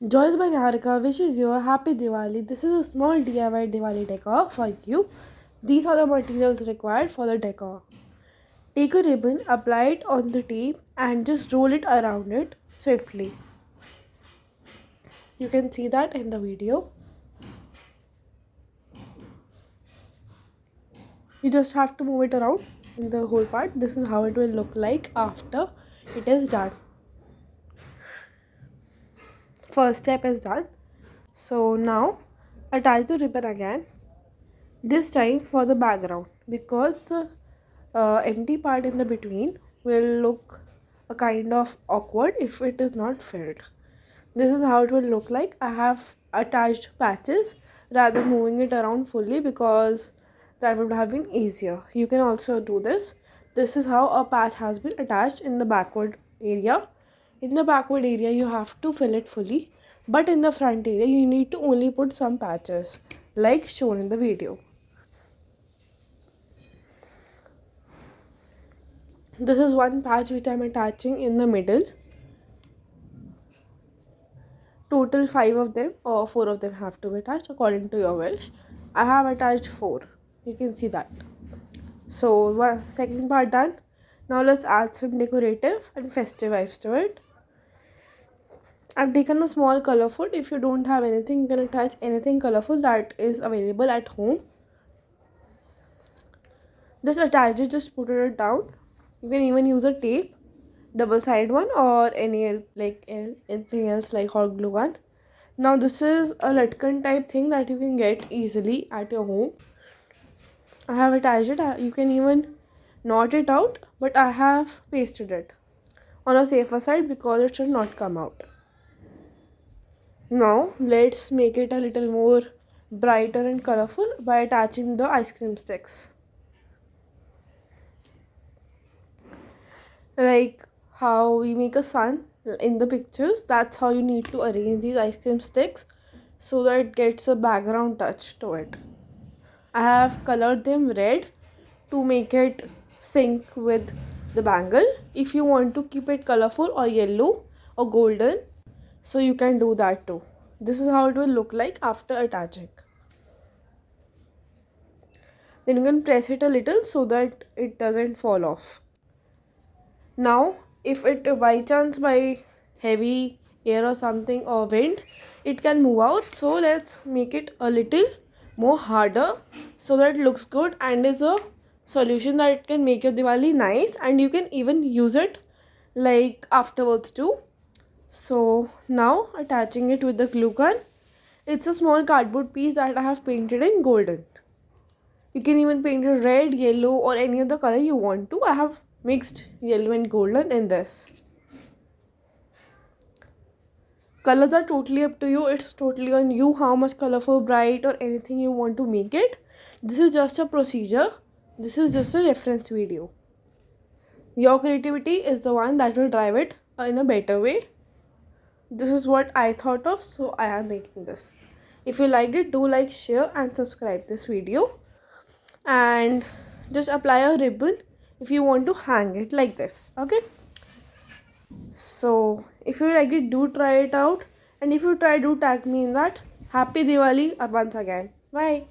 Joyce by Niharika wishes you a happy Diwali. This is a small DIY Diwali decor for you. These are the materials required for the decor. Take a ribbon, apply it on the tape and just roll it around it swiftly. You can see that in the video. You just have to move it around in the whole part. This is how it will look like after it is done. First step is done. So now attach the ribbon again, this time for the background, because the empty part in the between will look a kind of awkward if it is not filled. This is how it will look like. I have attached patches rather than moving it around fully because that would have been easier. You can also do this. This is how a patch has been attached in the backward area. In the backward area you have to fill it fully, but in the front area you need to only put some patches like shown in the video. This is one patch which I am attaching in the middle. Total 5 of them or 4 of them have to be attached according to your wish. I have attached 4. You can see that. So second part done. Now let's add some decorative and festive vibes to it. I've taken a small colorful. If you don't have anything, you can attach anything colorful that is available at home. Just attach it, just put it down. You can even use a tape, double-sided one, or anything else like hot glue gun. Now this is a latkan type thing that you can get easily at your home. I have attached it. You can even knot it out, but I have pasted it on a safer side because it should not come out. Now let's make it a little more brighter and colorful by attaching the ice cream sticks. Like how we make a sun in the pictures, that's how you need to arrange these ice cream sticks so that it gets a background touch to it. I have colored them red to make it sync with the bangle. If you want to keep it colorful or yellow or golden, so you can do that too. This is how it will look like after attaching. Then you can press it a little so that it doesn't fall off. Now if it by chance by heavy air or something or wind it can move out, so let's make it a little more harder so that it looks good and is a solution that it can make your Diwali nice, and you can even use it like afterwards too. So now attaching it with the glue gun. It's a small cardboard piece that I have painted in golden. You can even paint it red, yellow or any other color you want to. I have mixed yellow and golden in this. Colors are totally up to you. It's totally on you how much colorful, bright or anything you want to make it. This is just a procedure. This is just a reference video. Your creativity is the one that will drive it in a better way. This is what I thought of, so I am making this. If you liked it, do like, share and subscribe this video. And just apply a ribbon if you want to hang it like this. Okay, so if you like it, do try it out, and if you try, do tag me in that. Happy Diwali once again. Bye.